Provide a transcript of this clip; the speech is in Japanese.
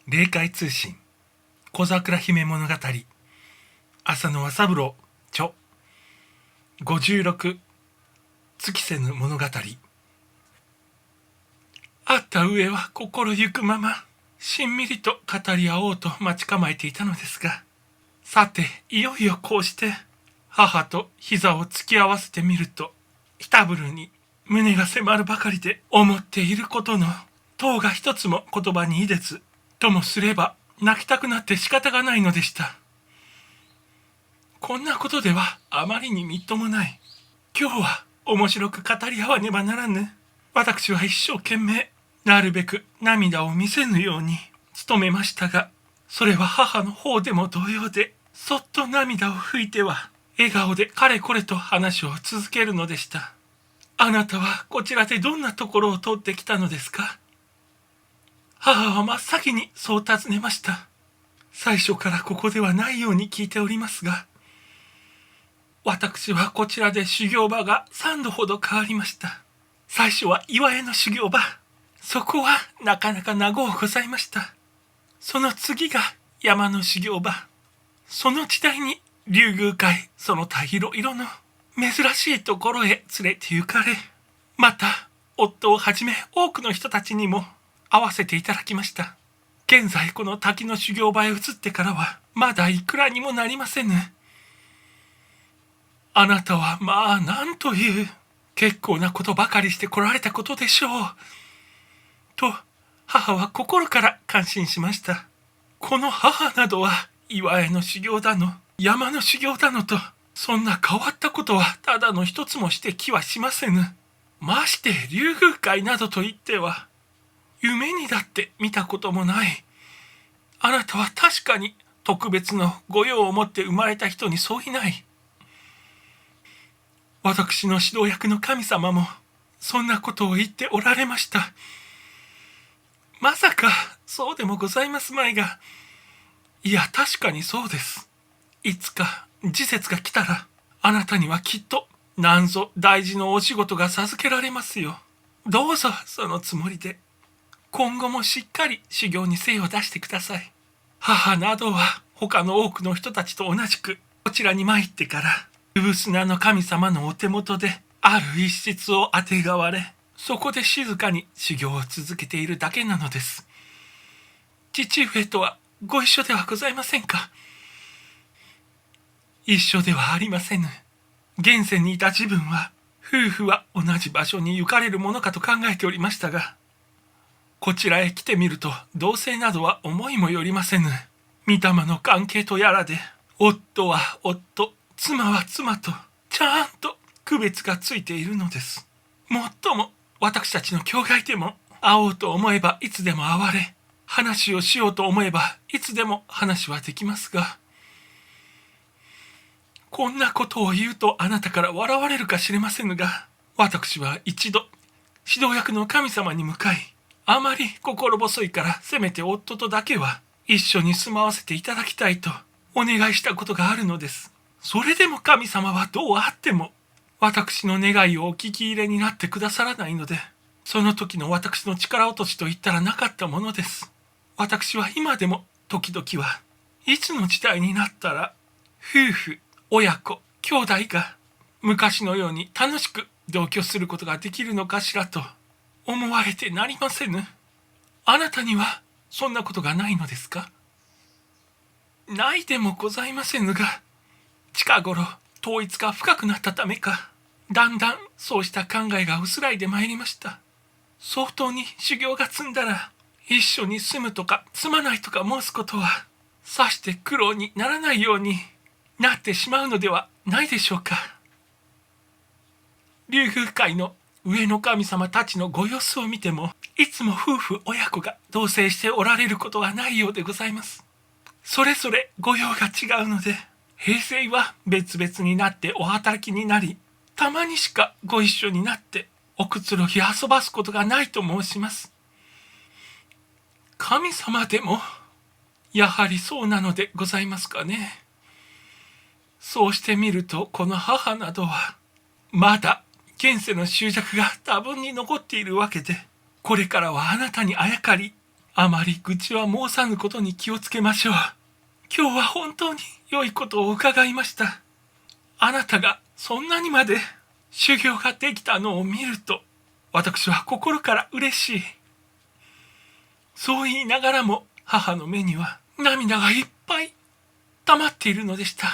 霊界通信小桜姫物語浅野和三郎著56月瀬ぬ物語。あった上は心ゆくまましんみりと語り合おうと待ち構えていたのですが、さていよいよこうして母と膝を突き合わせてみると、ひたぶるに胸が迫るばかりで、思っていることの塔が一つも言葉に入れず、ともすれば泣きたくなって仕方がないのでした。こんなことではあまりにみっともない。今日は面白く語り合わねばならぬ。私は一生懸命なるべく涙を見せぬように努めましたが、それは母の方でも同様で、そっと涙を拭いては笑顔でかれこれと話を続けるのでした。あなたはこちらでどんなところを通ってきたのですか？母は真っ先にそう尋ねました。最初からここではないように聞いておりますが、私はこちらで修行場が3度ほど変わりました。最初は岩屋の修行場。そこはなかなか名護ございました。その次が山の修行場。その時代に竜宮会、その他いろいろの珍しいところへ連れて行かれ、また夫をはじめ多くの人たちにも会わせていただきました。現在この滝の修行場へ移ってからはまだいくらにもなりませぬ。あなたはまあなんという結構なことばかりしてこられたことでしょう。と母は心から感心しました。この母などは岩への修行だの山の修行だのと、そんな変わったことはただの一つもしてきはしませぬ。まして竜宮会などと言っては夢にだって見たこともない。あなたは確かに特別の御用を持って生まれた人に相違ない。私の指導役の神様もそんなことを言っておられました。まさかそうでもございますまいが、いや確かにそうです。いつか時節が来たらあなたにはきっとなんぞ大事なお仕事が授けられますよ。どうぞそのつもりで今後もしっかり修行に精を出してください。母などは他の多くの人たちと同じくこちらに参ってから産砂の神様のお手元である一室をあてがわれ、そこで静かに修行を続けているだけなのです。父上とはご一緒ではございませんか？一緒ではありませぬ。現世にいた自分は夫婦は同じ場所に行かれるものかと考えておりましたが、こちらへ来てみると同性などは思いもよりませぬ。御霊の関係とやらで、夫は夫、妻は妻とちゃんと区別がついているのです。もっとも私たちの境外でも会おうと思えばいつでも会われ、話をしようと思えばいつでも話はできますが、こんなことを言うとあなたから笑われるかしれませんが、私は一度指導役の神様に向かい、あまり心細いからせめて夫とだけは一緒に住まわせていただきたいとお願いしたことがあるのです。それでも神様はどうあっても私の願いをお聞き入れになってくださらないので、その時の私の力落としと言ったらなかったものです。私は今でも時々はいつの時代になったら夫婦、親子、兄弟が昔のように楽しく同居することができるのかしらと思われてなりませぬ。あなたにはそんなことがないのですか？ないでもございませぬが、近頃統一が深くなったためか、だんだんそうした考えが薄らいでまいりました。相当に修行が積んだら、一緒に住むとか住まないとか申すことはさして苦労にならないようになってしまうのではないでしょうか。竜宮界の上の神様たちのご様子を見ても、いつも夫婦親子が同棲しておられることはないようでございます。それぞれ御用が違うので、平成は別々になってお働きになり、たまにしかご一緒になっておくつろぎ遊ばすことがないと申します。神様でもやはりそうなのでございますかね。そうしてみるとこの母などはまだ現世の執着が多分に残っているわけで、これからはあなたにあやかり、あまり愚痴は申さぬことに気をつけましょう。今日は本当に良いことを伺いました。あなたがそんなにまで修行ができたのを見ると、私は心から嬉しい。そう言いながらも母の目には涙がいっぱい溜まっているのでした。